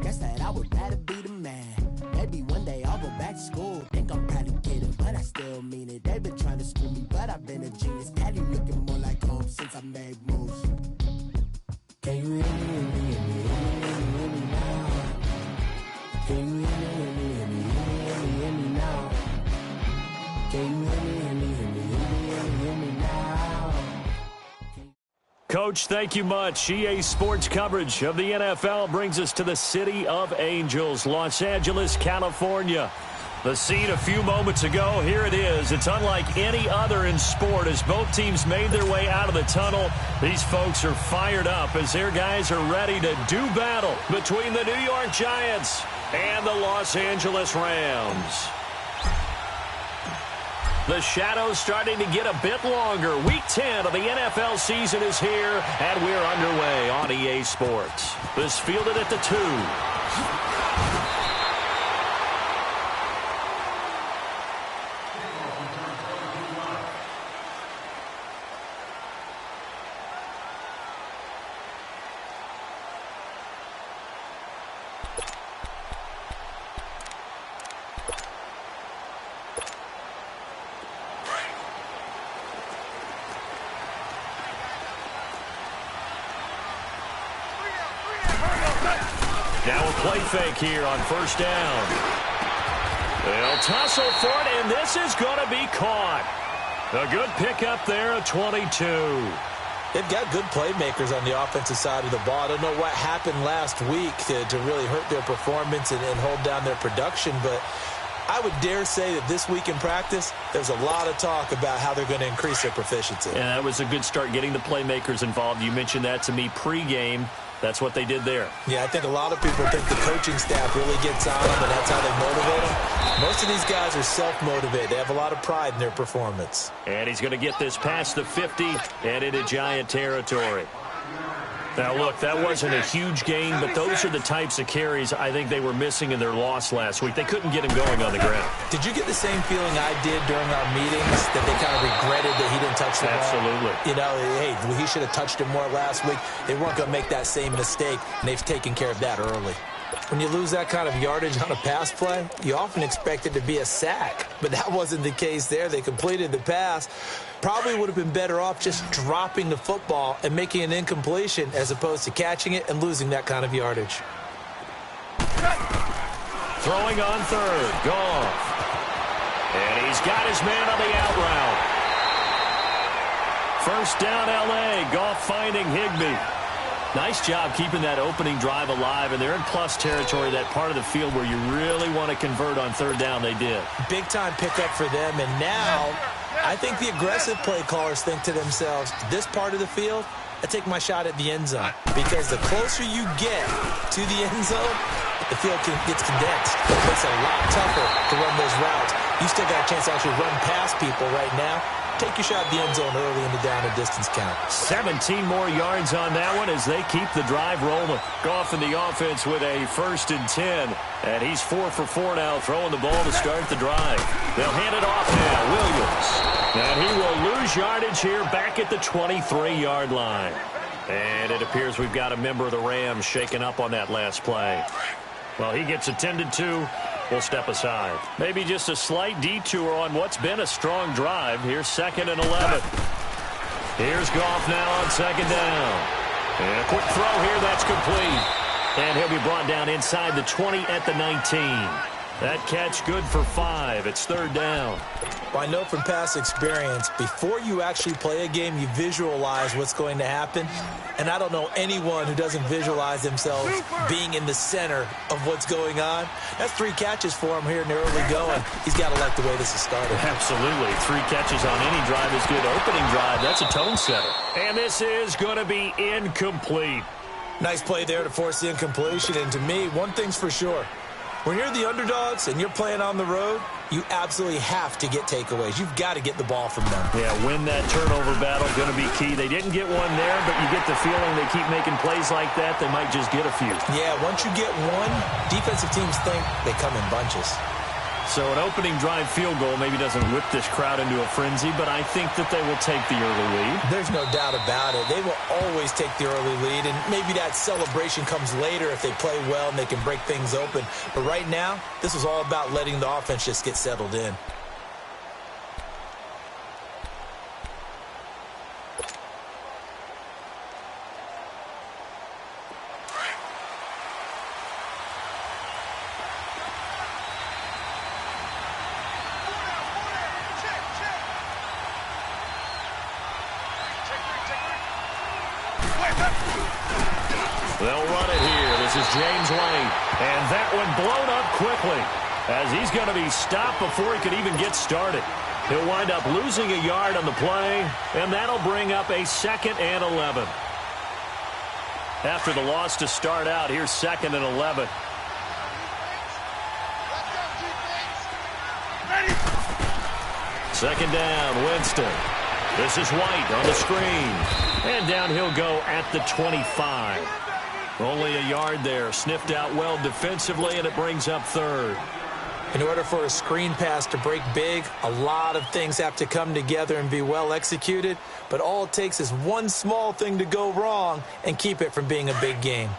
Guess that I would rather be the man. Maybe one day I'll go back to school. Think I'm probably kidding, but I still mean it. They've been trying to school me, but I've been a genius. Cali looking more like home since I made moves. Can you hear me, hear me, hear me, hear me now? Can you hear me, hear me, hear me, hear me, hear me now? Can you hear me, hear me, hear me, hear me, hear me now? Coach, thank you much. EA Sports coverage of the NFL brings us to the City of Angels, Los Angeles, California. The scene a few moments ago, here it is. It's unlike any other in sport as both teams made their way out of the tunnel. These folks are fired up as their guys are ready to do battle between the New York Giants and the Los Angeles Rams. The shadow's starting to get a bit longer. Week 10 of the NFL season is here, and we're underway on EA Sports. This fielded at the 2. Now a play fake here on first down. They'll tussle for it, and this is going to be caught. A good pickup there, a 22. They've got good playmakers on the offensive side of the ball. I don't know what happened last week to really hurt their performance and hold down their production, but I would dare say that this week in practice, there's a lot of talk about how they're going to increase their proficiency. Yeah, that was a good start getting the playmakers involved. You mentioned that to me pregame. That's what they did there. Yeah, I think a lot of people think the coaching staff really gets on them, and that's how they motivate them. Most of these guys are self-motivated. They have a lot of pride in their performance. And he's going to get this past the 50 and into Giant territory. Now, look, that wasn't a huge gain, but those are the types of carries I think they were missing in their loss last week. They couldn't get him going on the ground. Did you get the same feeling I did during our meetings, that they kind of regretted that he didn't touch the ball? Absolutely. You know, hey, he should have touched it more last week. They weren't going to make that same mistake, and they've taken care of that early. When you lose that kind of yardage on a pass play, you often expect it to be a sack. But that wasn't the case there. They completed the pass. Probably would have been better off just dropping the football and making an incompletion as opposed to catching it and losing that kind of yardage. Throwing on third. Goff. And he's got his man on the out route. First down, L.A. Goff finding Higbee. Nice job keeping that opening drive alive, and they're in plus territory, that part of the field where you really want to convert on third down. They did. Big-time pickup for them, and now I think the aggressive play callers think to themselves, this part of the field, I take my shot at the end zone, because the closer you get to the end zone, the field gets condensed. It makes it a lot tougher to run those routes. You still got a chance to actually run past people right now. Take your shot at the end zone early in the down and distance count. 17 more yards on that one as they keep the drive rolling. Goff in the offense with a 1st and 10. And he's 4 for 4 now, throwing the ball to start the drive. They'll hand it off now, Williams. And he will lose yardage here back at the 23-yard line. And it appears we've got a member of the Rams shaken up on that last play. Well, he gets attended to. We'll step aside. Maybe just a slight detour on what's been a strong drive. Here's 2nd and 11. Here's Goff now on 2nd down. And a quick throw here. That's complete. And he'll be brought down inside the 20 at the 19. That catch good for 5. It's 3rd down. Well, I know from past experience, before you actually play a game, you visualize what's going to happen. And I don't know anyone who doesn't visualize themselves being in the center of what's going on. That's 3 catches for him here in the early going. He's got to like the way this has started. Absolutely. 3 catches on any drive is good. Opening drive, that's a tone setter. And this is going to be incomplete. Nice play there to force the incompletion. And to me, one thing's for sure. When you're the underdogs and you're playing on the road, you absolutely have to get takeaways. You've got to get the ball from them. Yeah, win that turnover battle, going to be key. They didn't get one there, but you get the feeling they keep making plays like that, they might just get a few. Yeah, once you get one, defensive teams think they come in bunches. So an opening drive field goal maybe doesn't whip this crowd into a frenzy, but I think that they will take the early lead. There's no doubt about it. They will always take the early lead, and maybe that celebration comes later if they play well and they can break things open. But right now, this is all about letting the offense just get settled in. They'll run it here. This is James Lane. And that one blown up quickly as he's going to be stopped before he could even get started. He'll wind up losing a yard on the play, and that'll bring up a 2nd and 11. After the loss to start out, here's 2nd and 11. Second down, Winston. This is White on the screen. And down he'll go at the 25. Only a yard there. Sniffed out well defensively, and it brings up 3rd. In order for a screen pass to break big, a lot of things have to come together and be well executed. But all it takes is one small thing to go wrong and keep it from being a big game.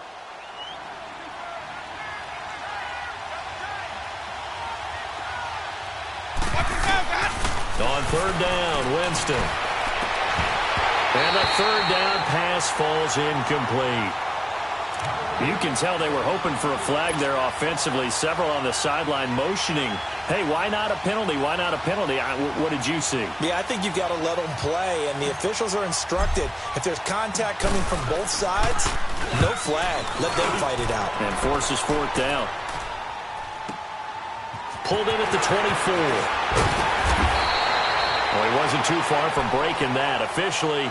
On 3rd down, Winston. And the 3rd down pass falls incomplete. You can tell they were hoping for a flag there offensively. Several on the sideline motioning, hey, why not a penalty? Why not a penalty? What did you see? Yeah, I think you've got to let them play, and the officials are instructed. If there's contact coming from both sides, no flag. Let them fight it out. And forces 4th down. Pulled in at the 24. Well, he wasn't too far from breaking that. Officially,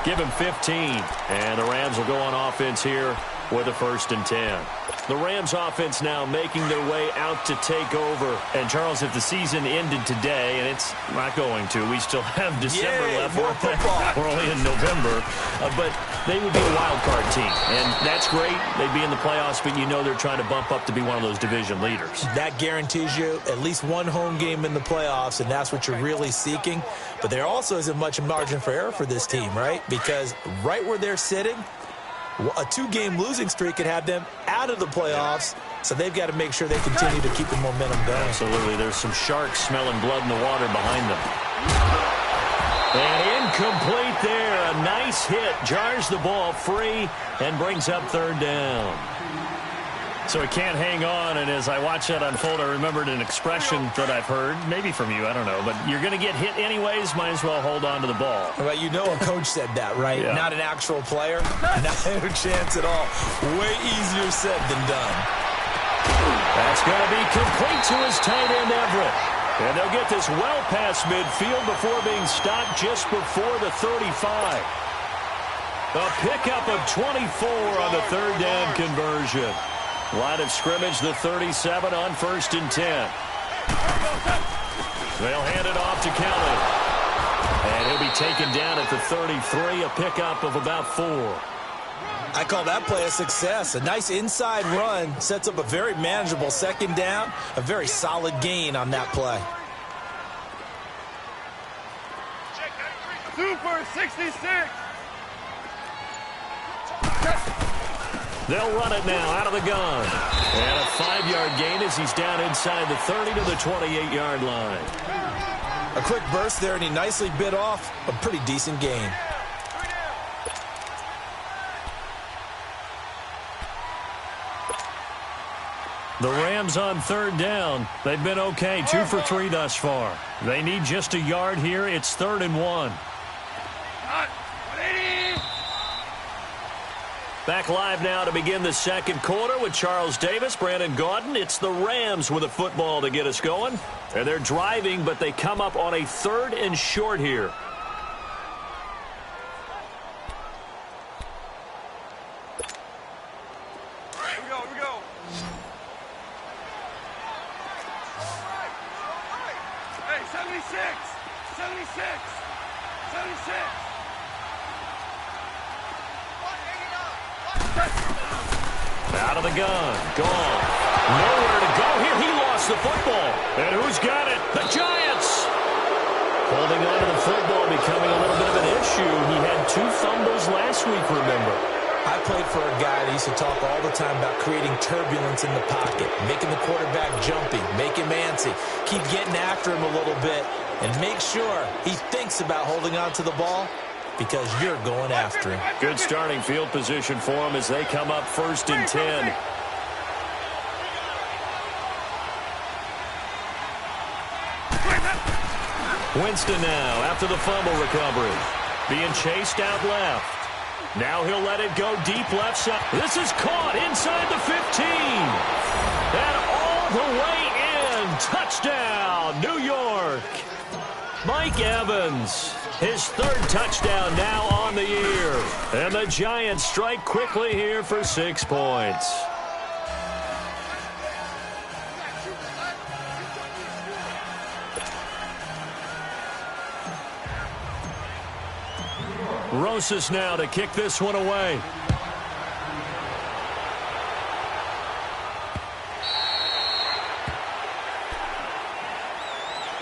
give him 15. And the Rams will go on offense here with a 1st and 10. The Rams offense now making their way out to take over. And, Charles, if the season ended today, and it's not going to, we still have December left. More football. We're only in November. But they would be a wild card team. And that's great. They'd be in the playoffs, but you know they're trying to bump up to be one of those division leaders. That guarantees you at least one home game in the playoffs, and that's what you're really seeking. But there also isn't much margin for error for this team, right? Because right where they're sitting, a 2-game losing streak could have them out of the playoffs, so they've got to make sure they continue to keep the momentum going. Absolutely. There's some sharks smelling blood in the water behind them. And incomplete there. A nice hit. Jars the ball free and brings up 3rd down. So he can't hang on, and as I watch that unfold, I remembered an expression that I've heard, maybe from you, I don't know, but you're going to get hit anyways, might as well hold on to the ball. Well, you know a coach said that, right? Yeah. Not an actual player. Not a chance at all. Way easier said than done. That's going to be complete to his tight end, Everett. And they'll get this well past midfield before being stopped just before the 35. A pickup of 24 on the 3rd down conversion. Line of scrimmage, the 37 on 1st and 10. They'll hand it off to Kelly. And he'll be taken down at the 33, a pickup of about 4. I call that play a success. A nice inside run sets up a very manageable 2nd down, a very solid gain on that play. Super 66. They'll run it now out of the gun. And a 5-yard gain as he's down inside the 30 to the 28-yard line. A quick burst there, and he nicely bit off a pretty decent gain. The Rams on 3rd down. They've been okay, 2 for 3 thus far. They need just a yard here. It's 3rd and 1. Back live now to begin the 2nd quarter with Charles Davis, Brandon Gaudin. It's the Rams with a football to get us going. And they're driving, but they come up on a 3rd and short here. Here we go. Hey, 76. 76. 76. Out of the gun. Gone. Nowhere to go here. He lost lost the football. And who's got it? The Giants. Holding on to the football becoming a little bit of an issue. He had 2 fumbles last week, remember. I played for a guy that used to talk all the time about creating turbulence in the pocket, making the quarterback jumpy, make him antsy, keep getting after him a little bit, and make sure he thinks about holding on to the ball because you're going after him. Good starting field position for him as they come up 1st and 10. Winston now after the fumble recovery. Being chased out left. Now he'll let it go deep left side. This is caught inside the 15. And all the way in. Touchdown, New York. Mike Evans, his 3rd touchdown now on the year. And the Giants strike quickly here for 6 points. Rosas now to kick this one away.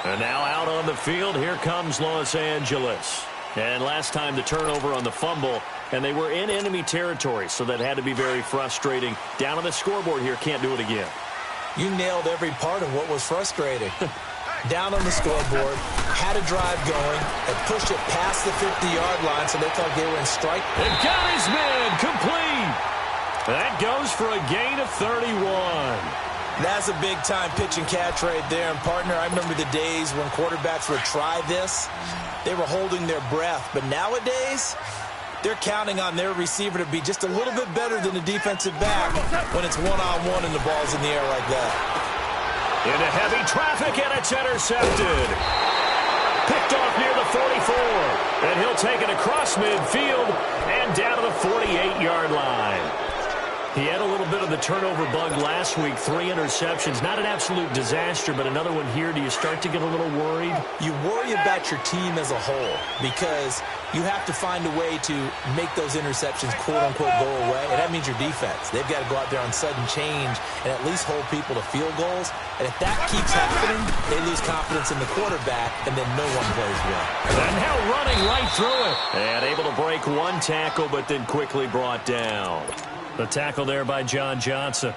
And now out on the field, here comes Los Angeles. And last time the turnover on the fumble, and they were in enemy territory, so that had to be very frustrating. Down on the scoreboard here, can't do it again. You nailed every part of what was frustrating. Down on the scoreboard, had a drive going, and pushed it past the 50-yard line so they thought they were in strike. And got his man complete. That goes for a gain of 31. That's a big-time pitch and catch right there. And, partner, I remember the days when quarterbacks would try this. They were holding their breath. But nowadays, they're counting on their receiver to be just a little bit better than the defensive back when it's one-on-one and the ball's in the air like that. Into heavy traffic, and it's intercepted. Picked off near the 44. And he'll take it across midfield and down to the 48-yard line. He had a little bit of the turnover bug last week. 3 interceptions. Not an absolute disaster, but another one here. Do you start to get a little worried? You worry about your team as a whole because you have to find a way to make those interceptions, quote-unquote, go away. And that means your defense. They've got to go out there on sudden change and at least hold people to field goals. And if that keeps happening, they lose confidence in the quarterback, and then no one plays well. And now running right through it. And able to break 1 tackle, but then quickly brought down. The tackle there by John Johnson.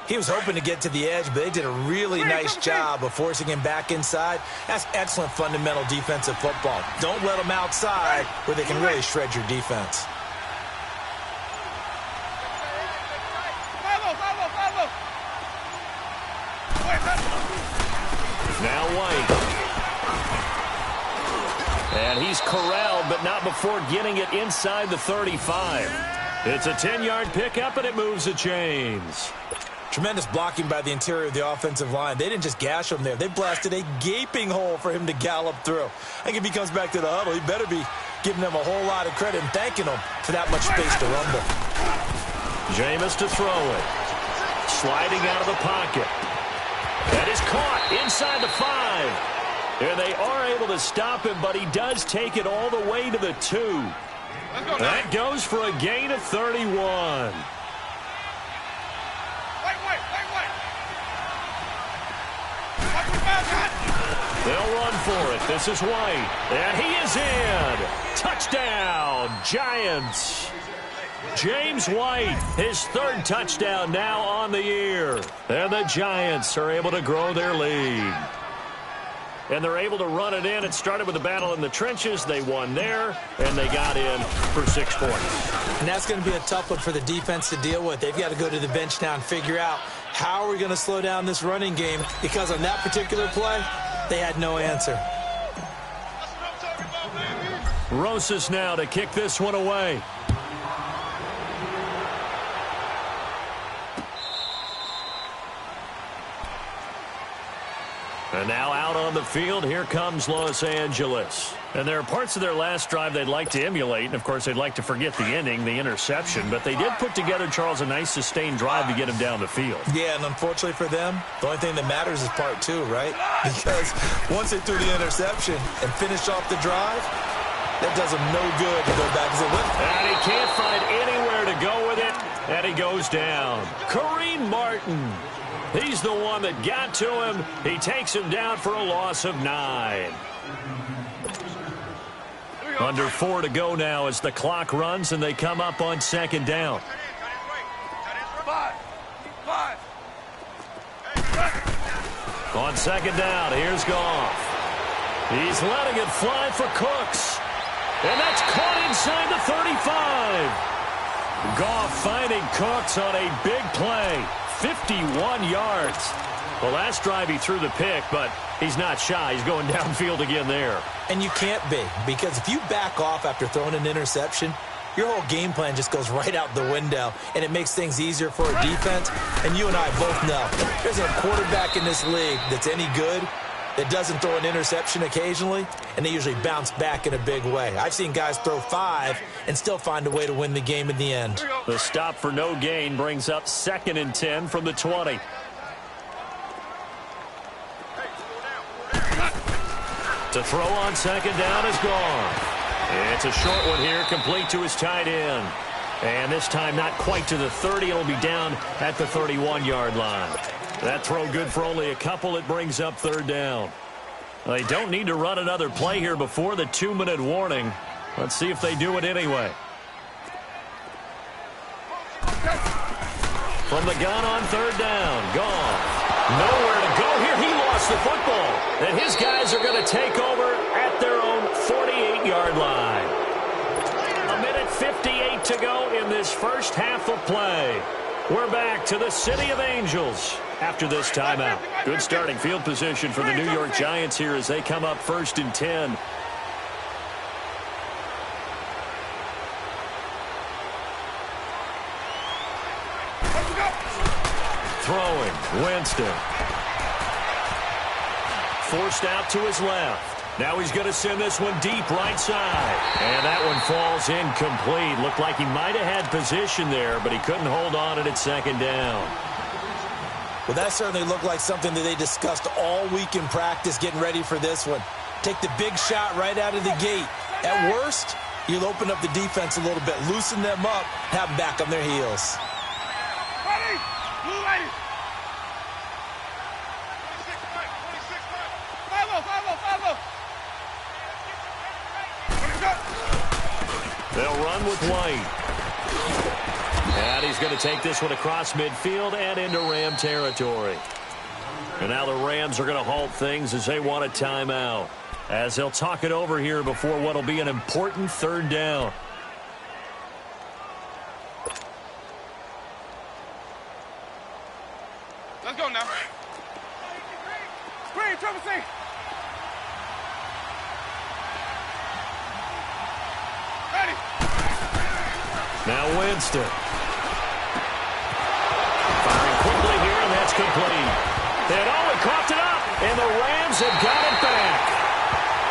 He was hoping to get to the edge, but they did a really nice job of forcing him back inside. That's excellent fundamental defensive football. Don't let them outside where they can really shred your defense. Now White. And he's corralled, but not before getting it inside the 35. It's a 10-yard pickup, and it moves the chains. Tremendous blocking by the interior of the offensive line. They didn't just gash him there. They blasted a gaping hole for him to gallop through. I think if he comes back to the huddle, he better be giving them a whole lot of credit and thanking them for that much space to rumble. Jameis to throw it. Sliding out of the pocket. That is caught inside the 5. And they are able to stop him, but he does take it all the way to the 2. That goes for a gain of 31. They'll run for it. This is White. And he is in. Touchdown, Giants. James White, his 3rd touchdown now on the year. And the Giants are able to grow their lead. And they're able to run it in. It started with a battle in the trenches. They won there, and they got in for 6 points. And that's going to be a tough one for the defense to deal with. They've got to go to the bench now and figure out how are we going to slow down this running game, because on that particular play, they had no answer. Rosas now to kick this one away. And now out on the field, here comes Los Angeles. And there are parts of their last drive they'd like to emulate. And, of course, they'd like to forget the ending, the interception. But they did put together, Charles, a nice sustained drive to get him down the field. Yeah, and unfortunately for them, the only thing that matters is part 2, right? Because once they threw the interception and finished off the drive, that does them no good to go back as a winner. And he can't find anywhere to go with it. And he goes down. Kareem Martin. He's the one that got to him. He takes him down for a loss of 9. Under 4 to go now as the clock runs and they come up on second down. 5. On second down, here's Goff. He's letting it fly for Cooks. And that's caught inside the 35. Goff finding Cooks on a big play. 51 yards. The last drive he threw the pick, but he's not shy. He's going downfield again there. And you can't be, because if you back off after throwing an interception, your whole game plan just goes right out the window, and it makes things easier for a defense. And you and I both know there's a quarterback in this league that's any good that doesn't throw an interception occasionally, and they usually bounce back in a big way. I've seen guys throw 5 and still find a way to win the game in the end. The stop for no gain brings up 2nd and 10 from the 20. To throw on second down is gone. It's a short one here, complete to his tight end. And this time not quite to the 30. It'll be down at the 31-yard line. That throw good for only a couple. It brings up 3rd down. They don't need to run another play here before the 2-minute warning. Let's see if they do it anyway. From the gun on 3rd down. Goff. Nowhere to go here. He lost the football. And his guys are going to take over at their own 48-yard line. 1:58 to go in this first half of play. We're back to the City of Angels after this timeout. Good starting field position for the New York Giants here as they come up 1st and 10. Throwing, Winston. Forced out to his left. Now he's going to send this one deep right side. And that one falls incomplete. Looked like he might have had position there, but he couldn't hold on it at 2nd down. Well, that certainly looked like something that they discussed all week in practice getting ready for this one. Take the big shot right out of the gate. At worst, you'll open up the defense a little bit, loosen them up, have them back on their heels. Ready? Blue lady. 5-0. They'll run with White. And he's going to take this one across midfield and into Ram territory. And now the Rams are going to halt things as they want a timeout, as they'll talk it over here before what will be an important 3rd down. Let's go now. Green, Trevor C. Ready. Now Winston. Firing quickly here, and that's complete. And oh, he coughed it up, and the Rams have got it back.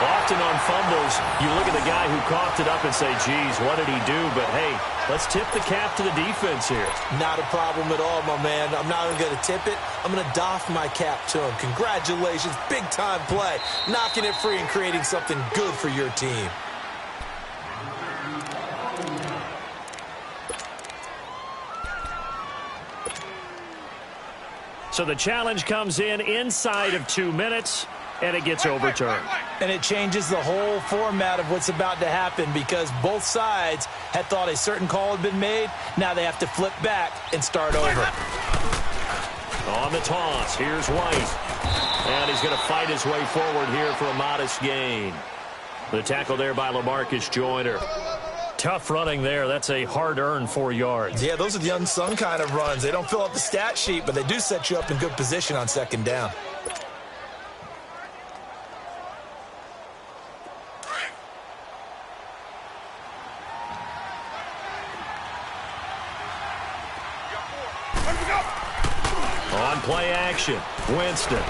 Often on fumbles, you look at the guy who coughed it up and say, geez, what did he do? But, hey, let's tip the cap to the defense here. Not a problem at all, my man. I'm not even going to tip it. I'm going to doff my cap to him. Congratulations. Big-time play. Knocking it free and creating something good for your team. So the challenge comes in inside of 2 minutes, and it gets overturned. And it changes the whole format of what's about to happen because both sides had thought a certain call had been made. Now they have to flip back and start over. On the toss, here's White. And he's going to fight his way forward here for a modest gain. The tackle there by LaMarcus Joyner. Tough running there. That's a hard-earned 4 yards. Yeah, those are the unsung kind of runs. They don't fill up the stat sheet, but they do set you up in good position on 2nd down. On play action, Winston.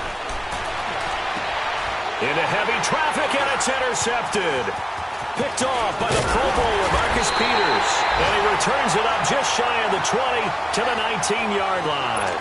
Into heavy traffic, and it's intercepted. Picked off by the Pro Bowler, Marcus Peters. And he returns it up just shy of the 20 to the 19-yard line.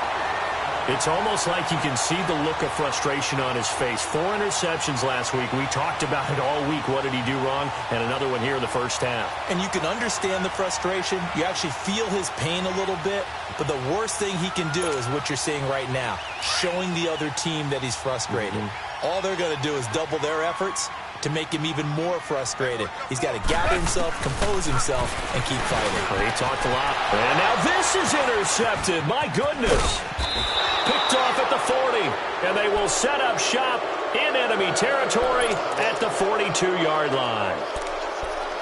It's almost like you can see the look of frustration on his face. 4 interceptions last week. We talked about it all week. What did he do wrong? And another one here in the first half. And you can understand the frustration. You actually feel his pain a little bit. But the worst thing he can do is what you're seeing right now, showing the other team that he's frustrated. All they're going to do is double their efforts to make him even more frustrated. He's got to gather himself, compose himself, and keep fighting. Well, he talked a lot. And now this is intercepted. My goodness. Picked off at the 40. And they will set up shop in enemy territory at the 42-yard line.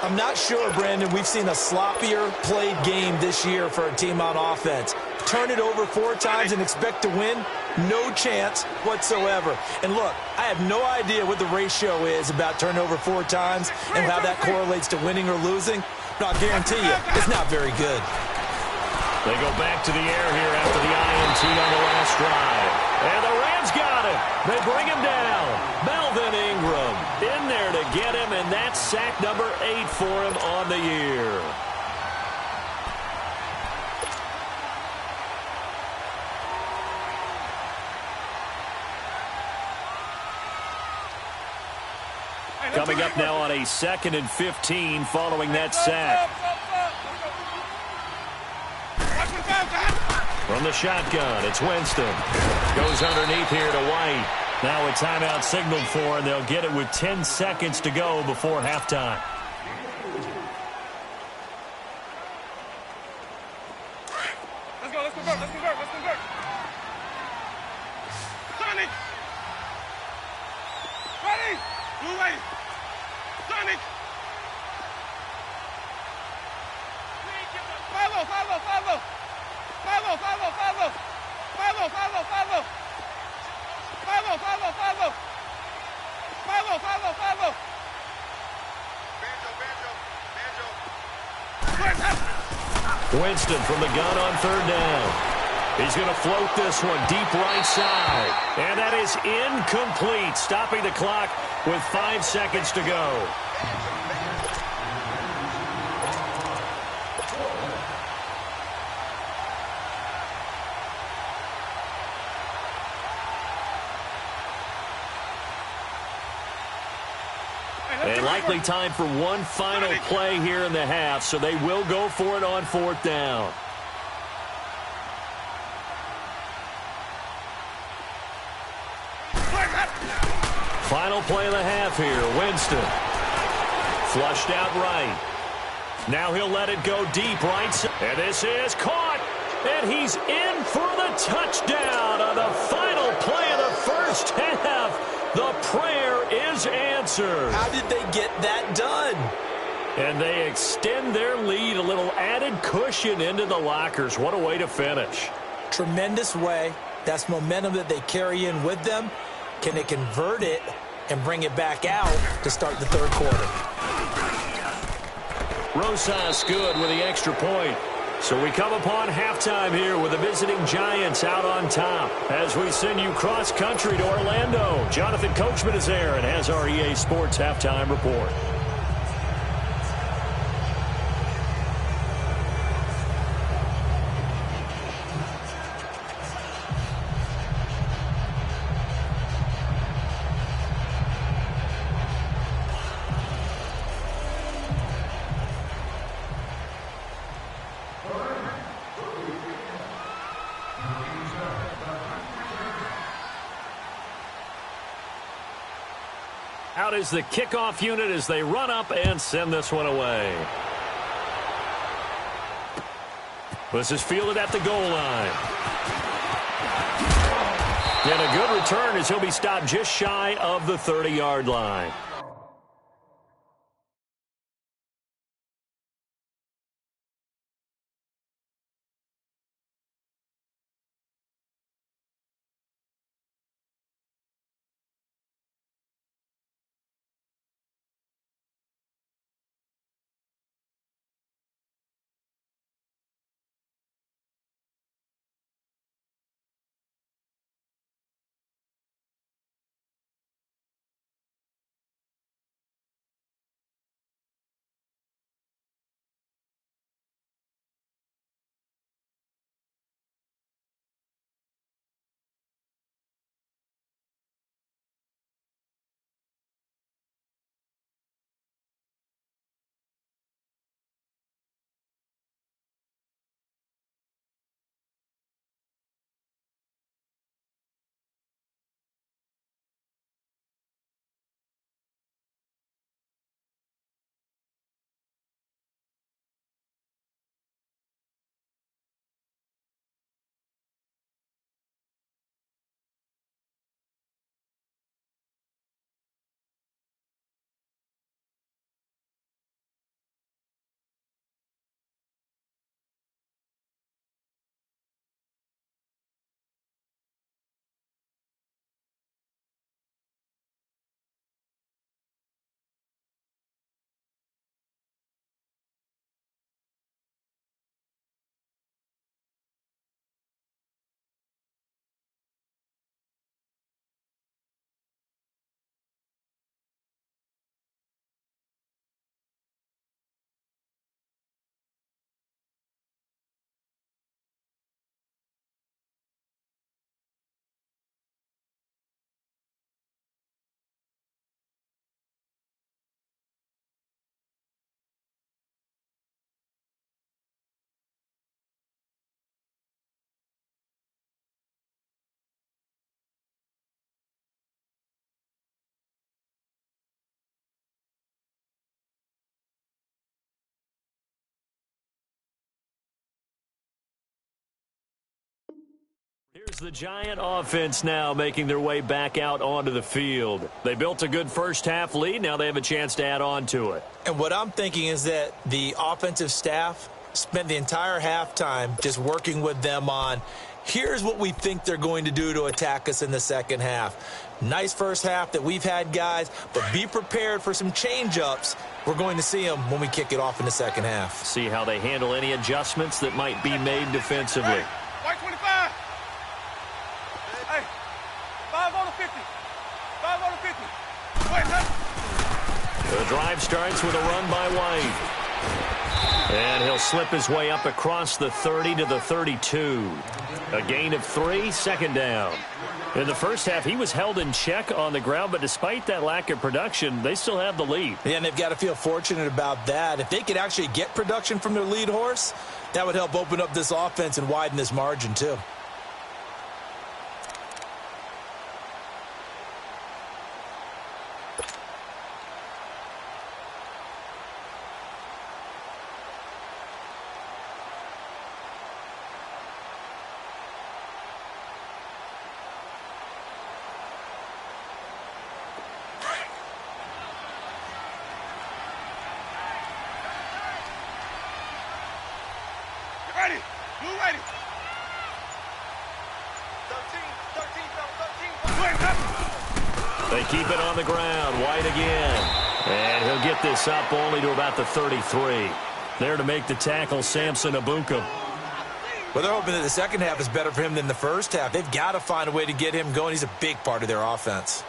I'm not sure, Brandon, we've seen a sloppier played game this year for a team on offense. Turn it over 4 times and expect to win? No chance whatsoever. And look, I have no idea what the ratio is about turnover 4 times and how that correlates to winning or losing. But I'll guarantee you, it's not very good. They go back to the air here after the INT on the last drive. And the Rams got him. They bring him down. Melvin Ingram in there to get him, and that's sack number 8 for him on the year. Coming up now on a 2nd and 15 following that sack. From the shotgun, it's Winston. Goes underneath here to White. Now a timeout signaled for, and they'll get it with 10 seconds to go before halftime. Let's go, let's convert, let's convert, let's convert. Sonic! Ready? Blue ready. Sonic! Follow, follow, follow! Follow, follow, follow! Follow, follow, follow! Follow, follow, follow! Follow, follow, follow! Winston from the gun on 3rd down. He's going to float this one deep right side. And that is incomplete, stopping the clock with 5 seconds to go. And likely time for one final play here in the half, so they will go for it on 4th down. Final play of the half here. Winston. Flushed out right. Now he'll let it go deep right side. And this is caught. And he's in for the touchdown on the final play of the first half. The prayer is answered. How did they get that done? And they extend their lead, a little added cushion into the lockers. What a way to finish. Tremendous way. That's momentum that they carry in with them. Can they convert it and bring it back out to start the 3rd quarter? Rosas good with the extra point. So we come upon halftime here with the visiting Giants out on top. As we send you cross-country to Orlando, Jonathan Coachman is there and has our EA Sports halftime report. Out is the kickoff unit as they run up and send this one away. This is fielded at the goal line. And a good return as he'll be stopped just shy of the 30-yard line. Here's the Giant offense now making their way back out onto the field. They built a good first-half lead. Now they have a chance to add on to it. And what I'm thinking is that the offensive staff spent the entire halftime just working with them on, here's what we think they're going to do to attack us in the second half. Nice first half that we've had, guys, but be prepared for some change-ups. We're going to see them when we kick it off in the second half. See how they handle any adjustments that might be made defensively. Hey, white 25. Hey, 5 on the 50. 5 on the 50. Wait, The drive starts with a run by White. And he'll slip his way up across the 30 to the 32. A gain of 3, second down. In the first half, he was held in check on the ground, but despite that lack of production, they still have the lead. Yeah, and they've got to feel fortunate about that. If they could actually get production from their lead horse, that would help open up this offense and widen this margin too. ready. You ready. 13, They keep it on the ground. White again. And he'll get this up only to about the 33. There to make the tackle, Samson Abukum. Well, they're hoping that the second half is better for him than the first half. They've got to find a way to get him going. He's a big part of their offense.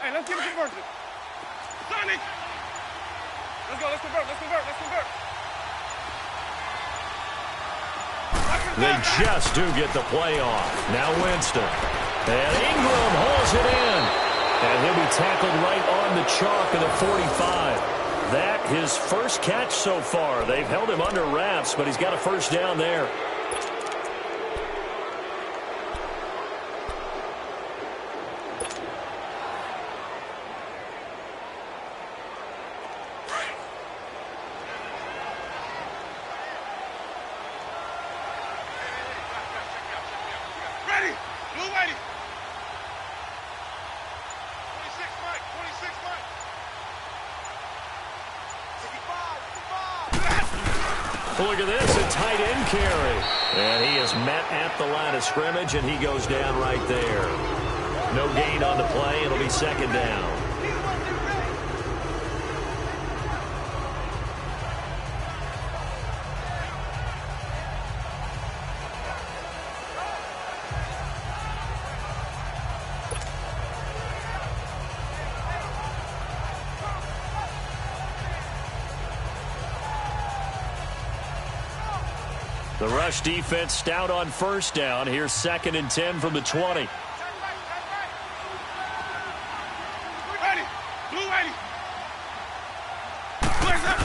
Hey, let's get a conversion. Sonny! Let's go, let's convert. They just do get the play off. Now Winston. And Ingram holds it in. And he'll be tackled right on the chalk of the 45. That his first catch so far. They've held him under wraps, but he's got a first down there. Ready! Blue ready! 26 Mike! 26 Mike! 65! Look at this, a tight end carry. And he is met at the line of scrimmage, and he goes down right there. No gain on the play. It'll be second down. The rush defense stout on first down. Here's 2nd and 10 from the 20. Ready! Blue ready! Blaze up!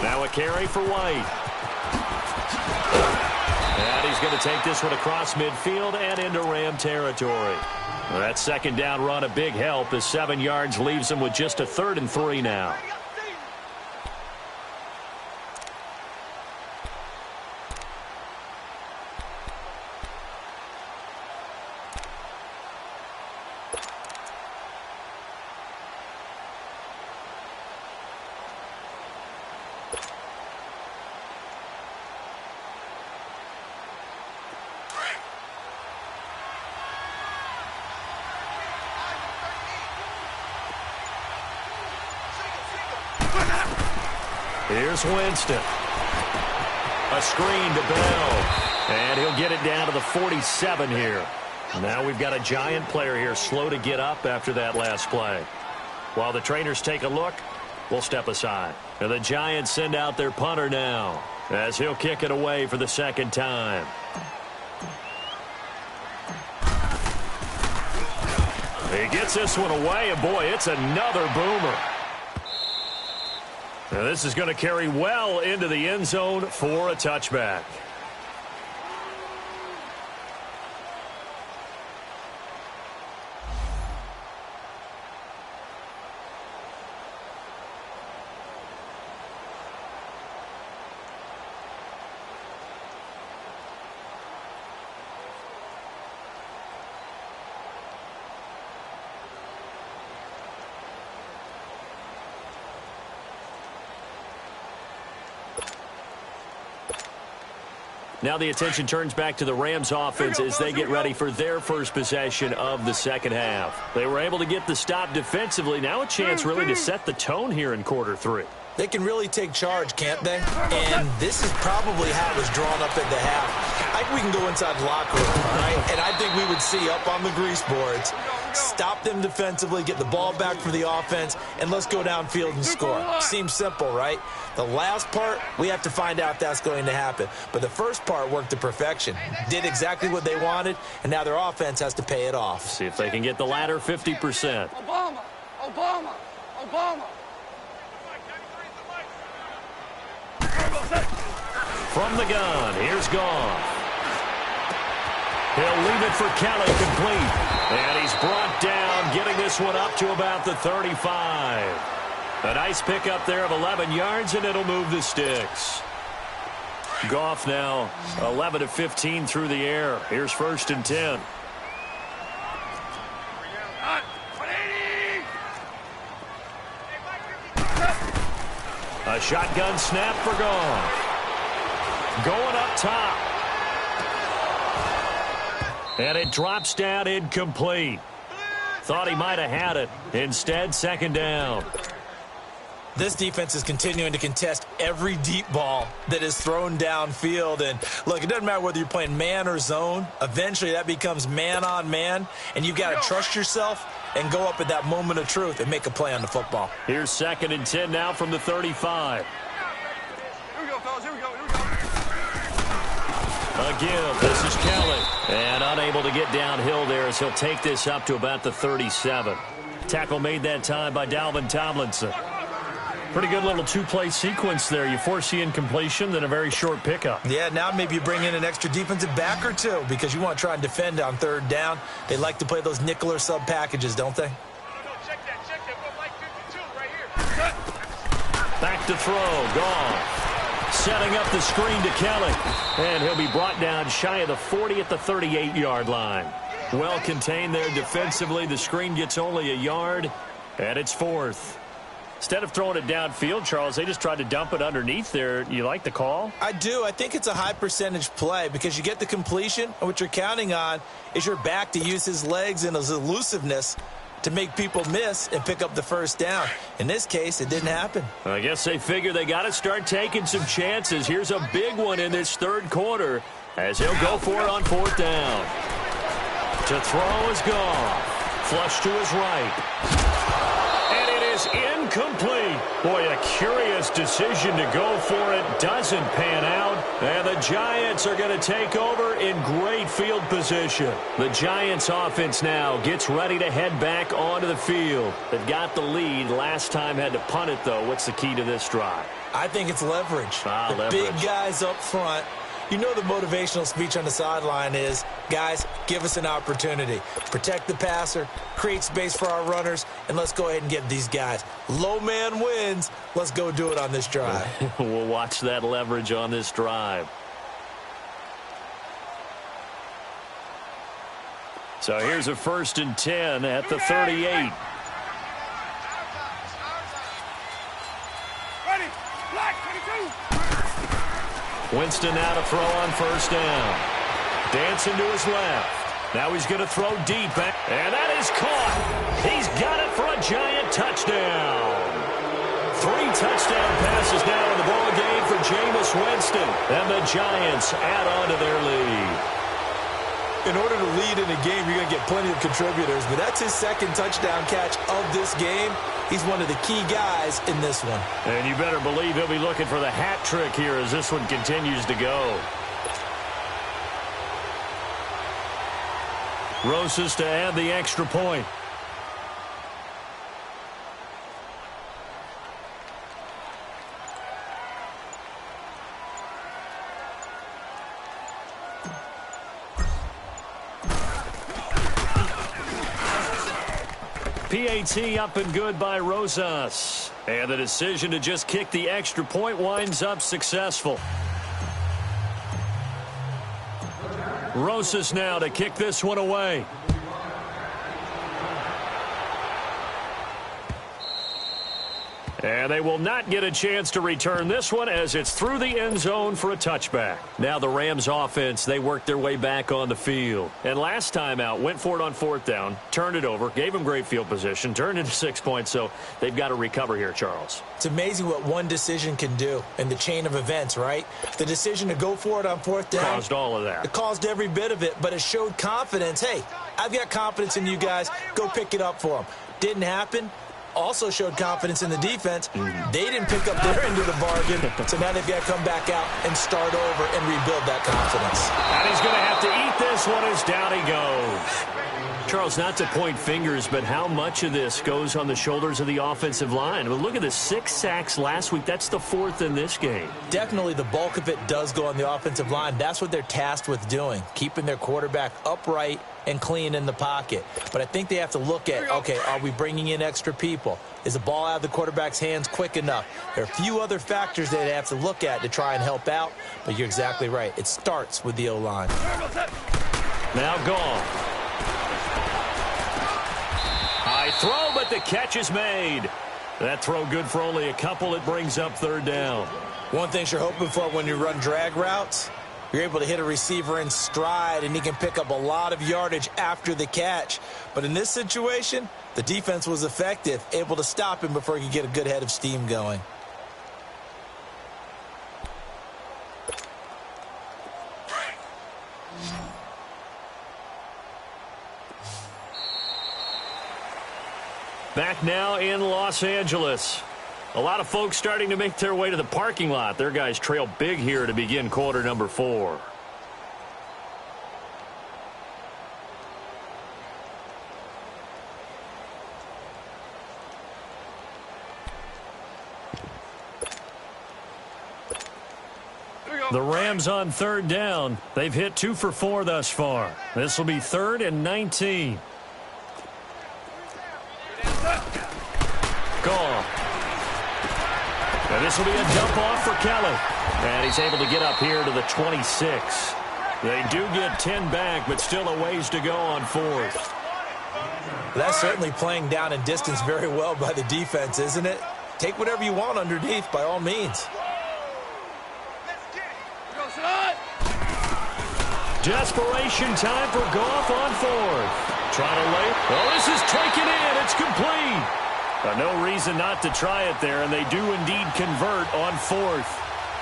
Now a carry for White. And he's going to take this one across midfield and into Ram territory. That second down run a big help as 7 yards leaves him with just a 3rd and 3 now. Here's Winston. A screen to Bell. And he'll get it down to the 47 here. Now we've got a Giant player here slow to get up after that last play. While the trainers take a look, we'll step aside. And the Giants send out their punter now as he'll kick it away for the second time. He gets this one away, and boy, it's another boomer. Now this is going to carry well into the end zone for a touchback. Now the attention turns back to the Rams offense as they get ready for their first possession of the second half. They were able to get the stop defensively. Now a chance really to set the tone here in quarter 3. They can really take charge, can't they? And this is probably how it was drawn up at the half. I think we can go inside the locker room, all right? And I think we would see up on the grease boards, stop them defensively, get the ball back for the offense, and let's go downfield and score. Seems simple, right? The last part, we have to find out if that's going to happen. But the first part worked to perfection. Did exactly what they wanted, and now their offense has to pay it off. See if they can get the latter 50%. Obama. From the gun, here's Goff. He'll leave it for Kelly, complete. And he's brought down, getting this one up to about the 35. A nice pickup there of 11 yards, and it'll move the sticks. Goff now 11 of 15 through the air. Here's 1st and 10. A shotgun snap for Goff. Going up top. And it drops down incomplete. Thought he might have had it. Instead, 2nd down. This defense is continuing to contest every deep ball that is thrown downfield. And, look, it doesn't matter whether you're playing man or zone. Eventually, that becomes man-on-man. And you've got to trust yourself and go up at that moment of truth and make a play on the football. Here's 2nd and 10 now from the 35. Here we go, fellas. Here we go. Again, this is Kelly. And unable to get downhill there as he'll take this up to about the 37. Tackle made that time by Dalvin Tomlinson. Pretty good little two-play sequence there. You force the incompletion, then a very short pickup. Yeah, now maybe you bring in an extra defensive back or two because you want to try and defend on 3rd down. They like to play those nickel or sub packages, don't they? Check that. We're like 52 right here. Back to throw. Goff. Setting up the screen to Kelly. And he'll be brought down shy of the 40 at the 38-yard line. Well contained there defensively. The screen gets only a yard, and it's 4th. Instead of throwing it downfield, Charles, they just tried to dump it underneath there. You like the call? I do. I think it's a high percentage play because you get the completion, and what you're counting on is your back to use his legs and his elusiveness to make people miss and pick up the 1st down. In this case, it didn't happen. I guess they figure they got to start taking some chances. Here's a big one in this 3rd quarter as he'll go for it on 4th down. To throw is Goff. Flush to his right. And it is incomplete. Boy, a curious decision to go for it. Doesn't pan out. And the Giants are going to take over in great field position. The Giants offense now gets ready to head back onto the field. They've got the lead. Last time had to punt it, though. What's the key to this drive? I think it's leverage. The big guys up front. You know the motivational speech on the sideline is, guys, give us an opportunity. Protect the passer, create space for our runners, and let's go ahead and get these guys. Low man wins. Let's go do it on this drive. We'll watch that leverage on this drive. So here's a 1st and 10 at the 38. Ready. Black 22. Winston now to throw on 1st down. Dancing to his left. Now he's going to throw deep. And that is caught. He's got it for a Giant touchdown. 3 touchdown passes now in the ball game for Jameis Winston. And the Giants add on to their lead. In order to lead in a game, you're going to get plenty of contributors. But that's his 2nd touchdown catch of this game. He's one of the key guys in this one. And you better believe he'll be looking for the hat trick here as this one continues to go. Rosas to add the extra point. PAT up and good by Rosas. And the decision to just kick the extra point winds up successful. Rosas now to kick this one away. And they will not get a chance to return this one as it's through the end zone for a touchback. Now the Rams offense, they worked their way back on the field. And last time out, went for it on 4th down, turned it over, gave them great field position, turned into 6 points, so they've got to recover here, Charles. It's amazing what one decision can do in the chain of events, right? The decision to go for it on 4th down. Caused all of that. It caused every bit of it, but it showed confidence. Hey, I've got confidence in you guys. Go pick it up for them. Didn't happen. Also showed confidence in the defense. They didn't pick up their end of the bargain, so now they've got to come back out and start over and rebuild that confidence. And he's going to have to eat this one as down he goes. Charles, not to point fingers, but how much of this goes on the shoulders of the offensive line? Well, look at the 6 sacks last week. That's the 4th in this game. Definitely the bulk of it does go on the offensive line. That's what they're tasked with doing, keeping their quarterback upright and clean in the pocket. But I think they have to look at, okay, are we bringing in extra people? Is the ball out of the quarterback's hands quick enough? There are a few other factors they have to look at to try and help out, but you're exactly right. It starts with the O-line. Now gone. High throw, but the catch is made. That throw good for only a couple. It brings up 3rd down. One thing you're hoping for when you run drag routes, you're able to hit a receiver in stride, and he can pick up a lot of yardage after the catch. But in this situation, the defense was effective, able to stop him before he could get a good head of steam going. Back now in Los Angeles. A lot of folks starting to make their way to the parking lot. Their guys trail big here to begin quarter number 4. The Rams on 3rd down. They've hit 2 for 4 thus far. This will be 3rd and 19. Gone. And this will be a dump off for Kelly. And he's able to get up here to the 26. They do get 10 back, but still a ways to go on 4th. That's certainly playing down in distance very well by the defense, isn't it? Take whatever you want underneath, by all means. Desperation time for Goff on 4th. Trying to lay. Well, this is taken in. It's complete. No reason not to try it there, and they do indeed convert on 4th.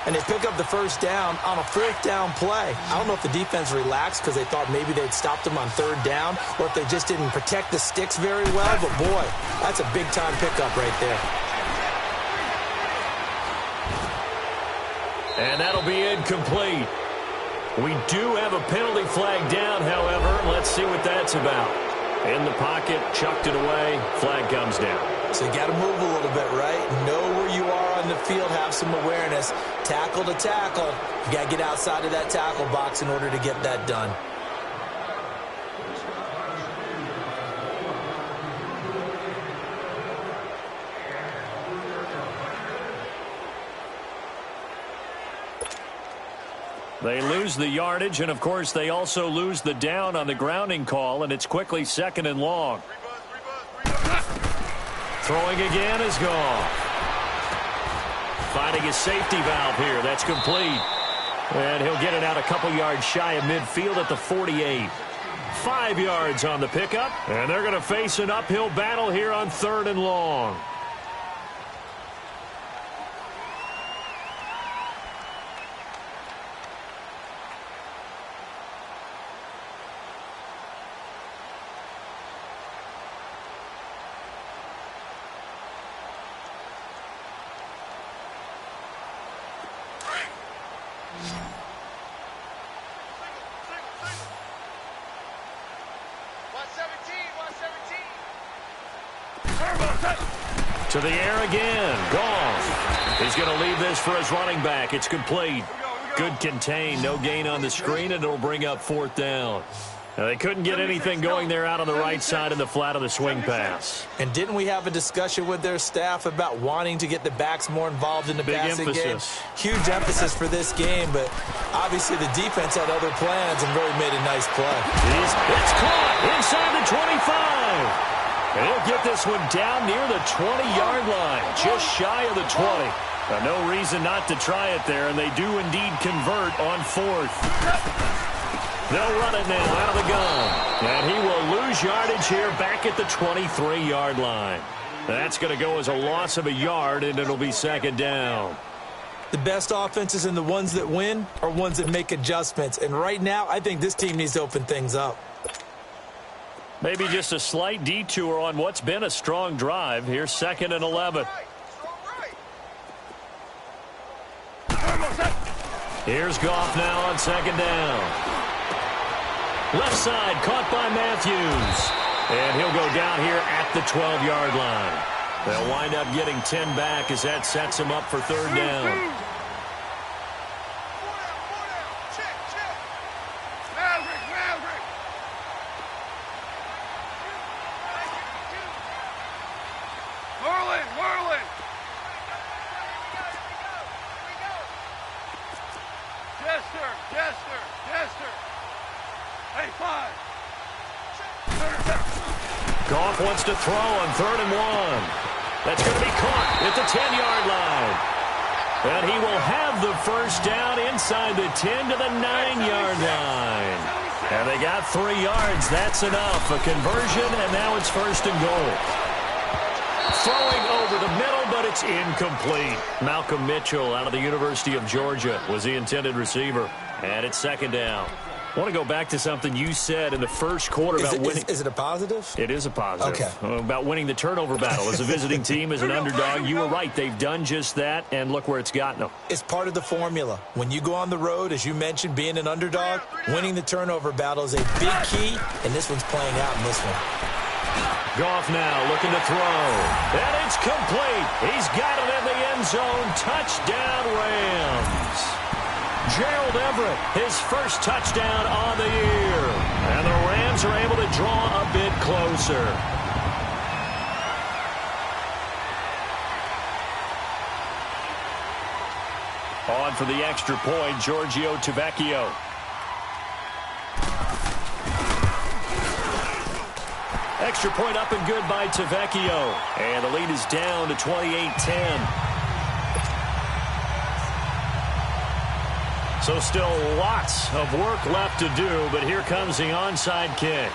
And they pick up the 1st down on a 4th down play. I don't know if the defense relaxed because they thought maybe they'd stopped them on 3rd down, or if they just didn't protect the sticks very well. But, boy, that's a big-time pickup right there. And that'll be incomplete. We do have a penalty flag down, however. Let's see what that's about. In the pocket, chucked it away, flag comes down. So you got to move a little bit, right? Know where you are on the field, have some awareness. Tackle to tackle. You got to get outside of that tackle box in order to get that done. They lose the yardage, and, of course, they also lose the down on the grounding call, and it's quickly 2nd and long. Throwing again is gone. Finding his safety valve here. That's complete. And he'll get it out a couple yards shy of midfield at the 48. 5 yards on the pickup, and they're going to face an uphill battle here on 3rd and long. To the air again. Gone. He's going to leave this for his running back. It's complete. Good contain. No gain on the screen, and it'll bring up 4th down. They couldn't get anything going there out on the right side in the flat of the swing pass. And didn't we have a discussion with their staff about wanting to get the backs more involved in the passing game? Huge emphasis for this game, but obviously the defense had other plans and really made a nice play. It's caught inside the 25. And he'll get this one down near the 20-yard line, just shy of the 20. No reason not to try it there, and they do indeed convert on fourth. They'll run it now out of the gun. And he will lose yardage here back at the 23-yard line. That's going to go as a loss of a yard, and it'll be second down. The best offenses and the ones that win are ones that make adjustments. And right now, I think this team needs to open things up. Maybe just a slight detour on what's been a strong drive. Here's 2nd and 11. Here's Goff now on 2nd down. Left side caught by Matthews. And he'll go down here at the 12-yard line. They'll wind up getting 10 back as that sets him up for 3rd down. Goff wants to throw on 3rd and 1. That's going to be caught at the 10-yard line. And he will have the first down inside the 10 to the 9-yard line. And they got 3 yards. That's enough. A conversion, and now it's 1st and goal. Throwing over the middle, but it's incomplete. Malcolm Mitchell out of the University of Georgia was the intended receiver. And it's 2nd down. I want to go back to something you said in the first quarter about winning. Is it a positive? It is a positive. Okay. About winning the turnover battle as a visiting team, as an underdog. You were right. They've done just that, and look where it's gotten them. It's part of the formula. When you go on the road, as you mentioned, being an underdog, winning the turnover battle is a big key, and this one's playing out in this one. Goff now looking to throw. And it's complete. He's got it in the end zone. Touchdown, Rams. Gerald Everett, his first touchdown on the year. And the Rams are able to draw a bit closer. On for the extra point, Giorgio Tavecchio. Extra point up and good by Tavecchio. And the lead is down to 28-10. So still lots of work left to do, but here comes the onside kick.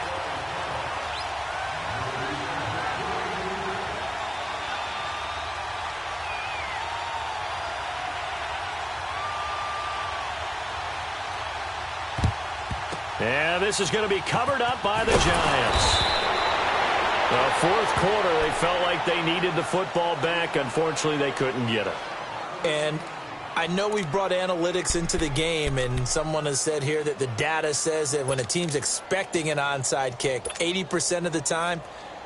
And this is going to be covered up by the Giants. The fourth quarter, they felt like they needed the football back. Unfortunately, they couldn't get it. And I know we've brought analytics into the game, and someone has said here that the data says that when a team's expecting an onside kick, 80% of the time,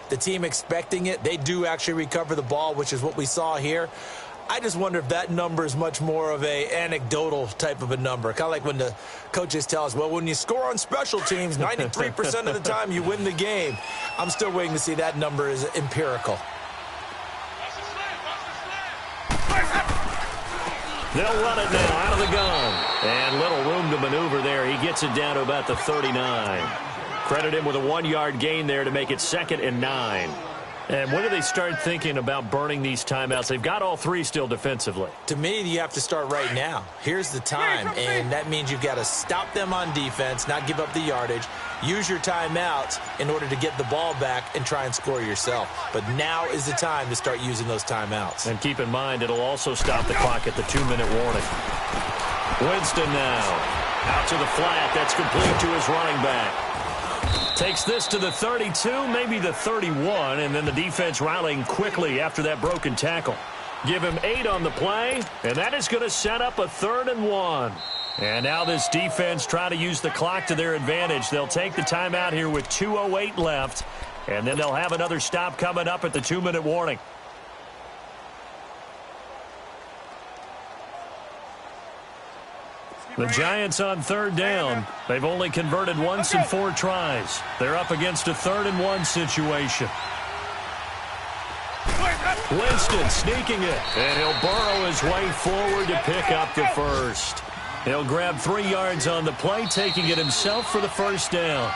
the team expecting it, they do actually recover the ball, which is what we saw here. I just wonder if that number is much more of a anecdotal type of a number. Kind of like when the coaches tell us, well, when you score on special teams, 93% of the time you win the game. I'm still waiting to see that number is empirical. They'll run it now out of the gun. And little room to maneuver there. He gets it down to about the 39. Credit him with a 1-yard gain there to make it 2nd and 9. And when do they start thinking about burning these timeouts? They've got all 3 still defensively. To me, you have to start right now. Here's the time, and that means you've got to stop them on defense, not give up the yardage, use your timeouts in order to get the ball back and try and score yourself. But now is the time to start using those timeouts. And keep in mind, it'll also stop the clock at the 2-minute warning. Winston now out to the flat. That's complete to his running back. Takes this to the 32, maybe the 31, and then the defense rallying quickly after that broken tackle. Give him 8 on the play, and that is going to set up a 3rd and 1. And now this defense trying to use the clock to their advantage. They'll take the timeout here with 2:08 left, and then they'll have another stop coming up at the 2-minute warning. The Giants on third down. They've only converted once in 4 tries. They're up against a 3rd-and-1 situation. Winston sneaking it, and he'll burrow his way forward to pick up the first. He'll grab 3 yards on the play, taking it himself for the first down.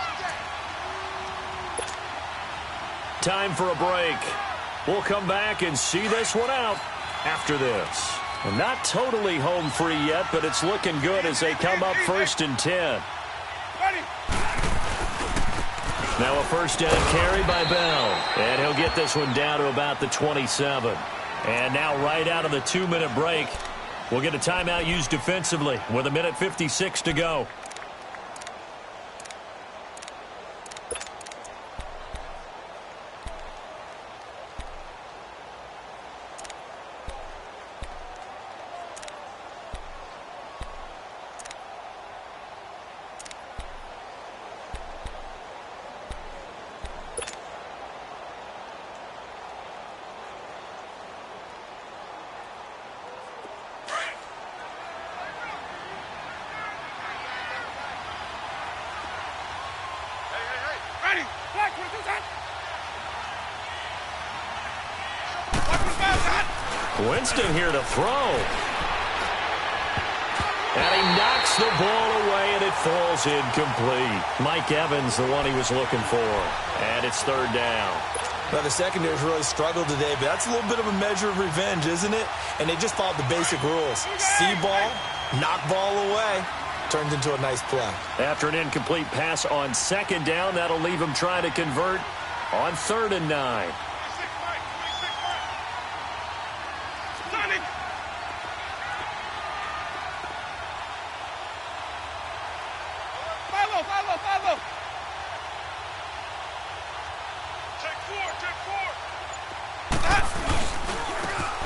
Time for a break. We'll come back and see this one out after this. And not totally home free yet, but it's looking good as they come up 1st and 10. Now a first down carry by Bell. And he'll get this one down to about the 27. And now right out of the 2-minute break, we'll get a timeout used defensively with 1:56 to go. Winston here to throw. And he knocks the ball away, and it falls incomplete. Mike Evans, the one he was looking for. And it's 3rd down. Well, the secondary's really struggled today, but that's a little bit of a measure of revenge, isn't it? And they just followed the basic rules. See ball, knock ball away. Turns into a nice play. After an incomplete pass on 2nd down, that'll leave him trying to convert on 3rd and 9.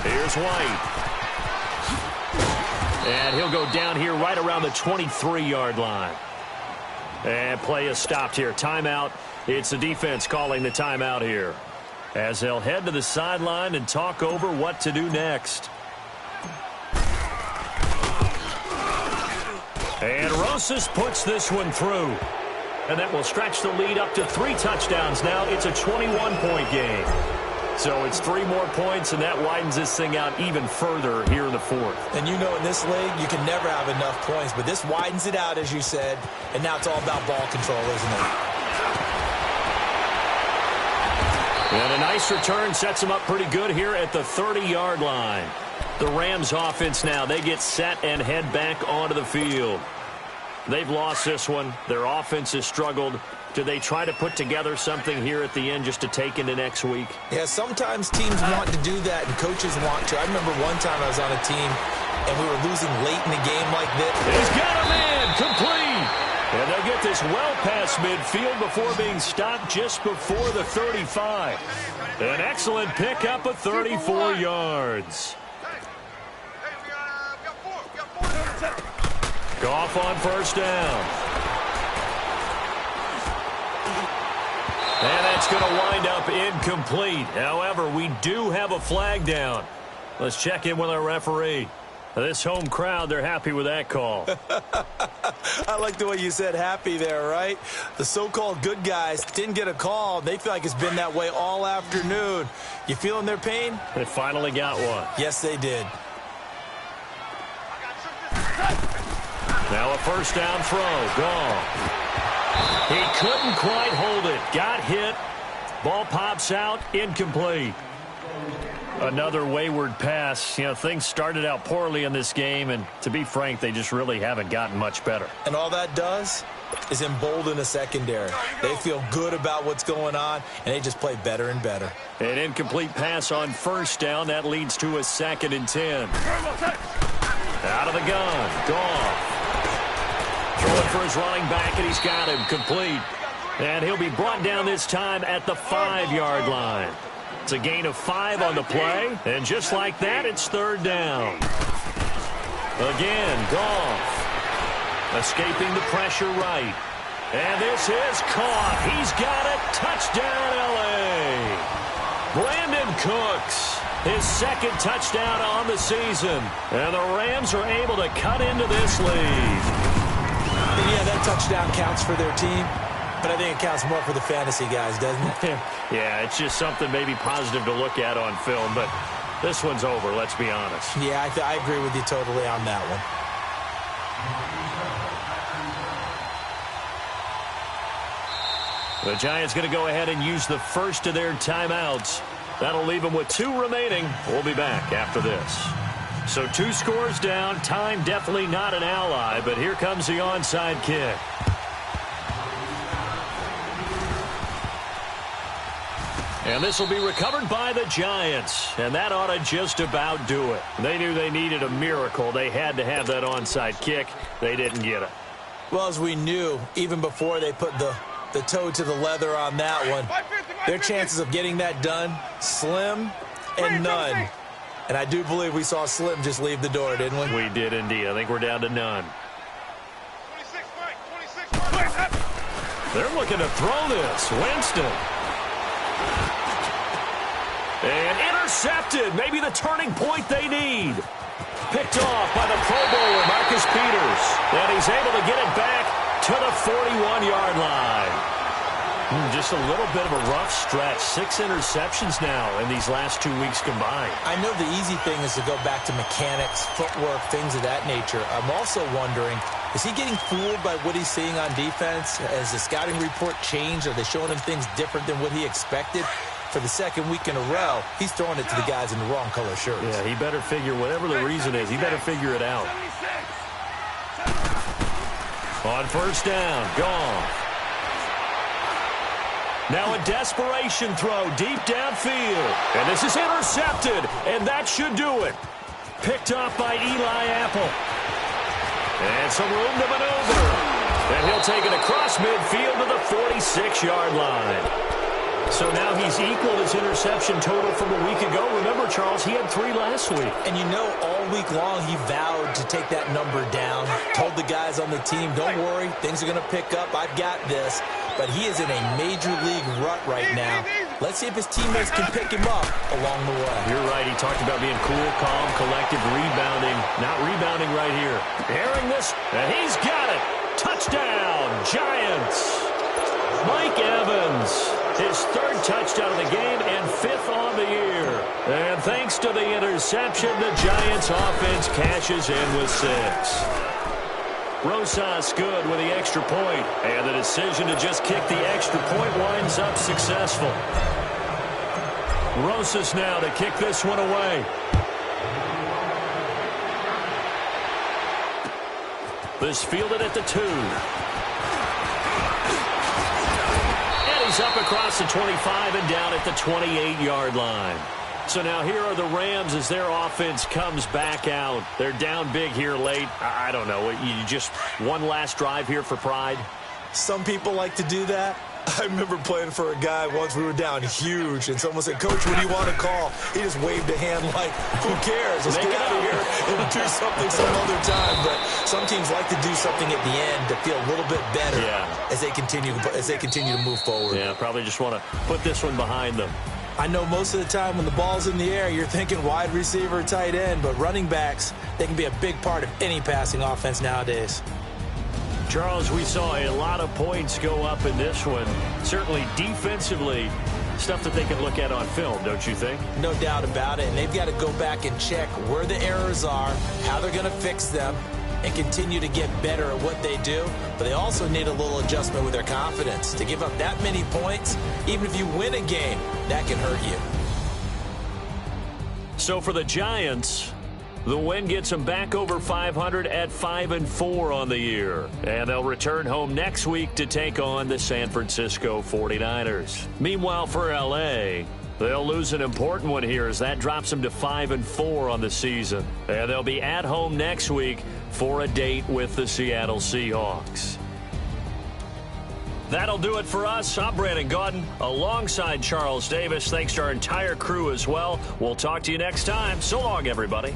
Here's White. And he'll go down here right around the 23-yard line. And play is stopped here. Timeout. It's the defense calling the timeout here, as they'll head to the sideline and talk over what to do next. And Rosas puts this one through. And that will stretch the lead up to 3 touchdowns now. It's a 21-point game. So it's 3 more points, and that widens this thing out even further here in the 4th. And you know in this league, you can never have enough points, but this widens it out, as you said, and now it's all about ball control, isn't it? And a nice return sets them up pretty good here at the 30-yard line. The Rams offense now, they get set and head back onto the field. They've lost this one. Their offense has struggled. Do they try to put together something here at the end just to take into next week? Yeah, sometimes teams want to do that and coaches want to. I remember one time I was on a team and we were losing late in the game like this. He's got a man, complete. And they'll get this well past midfield before being stopped just before the 35. An excellent pickup of 34 yards. Goff on first down. And that's going to wind up incomplete. However, we do have a flag down. Let's check in with our referee. This home crowd, they're happy with that call. I like the way you said happy there, right? The so-called good guys didn't get a call. They feel like it's been that way all afternoon. You feeling their pain? They finally got one. Yes, they did. Now a first down throw. Gone. He couldn't quite hold it. Got hit. Ball pops out. Incomplete. Another wayward pass. You know, things started out poorly in this game, and to be frank, they just really haven't gotten much better. And all that does is embolden a secondary. They feel good about what's going on, and they just play better and better. An incomplete pass on first down. That leads to a 2nd and 10. Out of the gun. Goff. Throwing for his running back, and he's got him complete. And he'll be brought down this time at the 5-yard line. It's a gain of 5 on the play, and just like that, it's 3rd down. Again, Goff. Escaping the pressure right. And this is caught. He's got it. Touchdown, L.A. Brandon Brandon Cooks, his second touchdown on the season. And the Rams are able to cut into this lead. Yeah, that touchdown counts for their team, but I think it counts more for the fantasy guys, doesn't it? Yeah, it's just something maybe positive to look at on film, but this one's over, let's be honest. Yeah, I agree with you totally on that one. The Giants going to go ahead and use the first of their timeouts. That'll leave them with 2 remaining. We'll be back after this. So 2 scores down. Time definitely not an ally, but here comes the onside kick. And this will be recovered by the Giants. And that ought to just about do it. They knew they needed a miracle. They had to have that onside kick. They didn't get it. Well, as we knew, even before they put the toe to the leather on that one, their chances of getting that done, slim and none. And I do believe we saw Slim just leave the door, didn't we? We did indeed. I think we're down to none. 26, Mike. They're looking to throw this. Winston. And intercepted. Maybe the turning point they need. Picked off by the Pro Bowler, Marcus Peters. And he's able to get it back to the 41-yard line. Just a little bit of a rough stretch. 6 interceptions now in these last 2 weeks combined. I know the easy thing is to go back to mechanics, footwork, things of that nature. I'm also wondering, is he getting fooled by what he's seeing on defense? Has the scouting report changed? Are they showing him things different than what he expected? For the second week in a row, he's throwing it to the guys in the wrong color shirts. Yeah, he better figure, whatever the reason is, he better figure it out. On first down, gone. Now a desperation throw deep downfield. And this is intercepted, and that should do it. Picked off by Eli Apple. And some room to maneuver. And he'll take it across midfield to the 46-yard line. So now he's equaled his interception total from a week ago. Remember, Charles, he had 3 last week. And you know, all week long he vowed to take that number down. Told the guys on the team, don't worry, things are going to pick up. I've got this. But he is in a major league rut right now. Let's see if his teammates can pick him up along the way. You're right. He talked about being cool, calm, collective, rebounding. Not rebounding right here. Airing this, and he's got it. Touchdown, Giants. Mike Evans, his 3rd touchdown of the game and 5th on the year. And thanks to the interception, the Giants offense cashes in with 6. Rosas good with the extra point, and the decision to just kick the extra point winds up successful. Rosas now to kick this one away. This fielded at the 2. And he's up across the 25 and down at the 28-yard line. So now here are the Rams as their offense comes back out. They're down big here late. I don't know. You just one last drive here for pride? Some people like to do that. I remember playing for a guy once. We were down huge, and someone said, Coach, what do you want to call? He just waved a hand like, who cares? Let's get out of here and do something some other time. But some teams like to do something at the end to feel a little bit better as they continue to move forward. Yeah, probably just want to put this one behind them. I know most of the time when the ball's in the air, you're thinking wide receiver, tight end, but running backs, they can be a big part of any passing offense nowadays. Charles, we saw a lot of points go up in this one. Certainly defensively, stuff that they can look at on film, don't you think? No doubt about it, and they've got to go back and check where the errors are, how they're going to fix them, and continue to get better at what they do. But they also need a little adjustment with their confidence. To give up that many points, even if you win a game, that can hurt you. So for the Giants, the win gets them back over 500 at 5-4 on the year. And they'll return home next week to take on the San Francisco 49ers. Meanwhile, for L.A., they'll lose an important one here as that drops them to 5-4 on the season. And they'll be at home next week for a date with the Seattle Seahawks. That'll do it for us. I'm Brandon Gaudin alongside Charles Davis. Thanks to our entire crew as well. We'll talk to you next time. So long, everybody.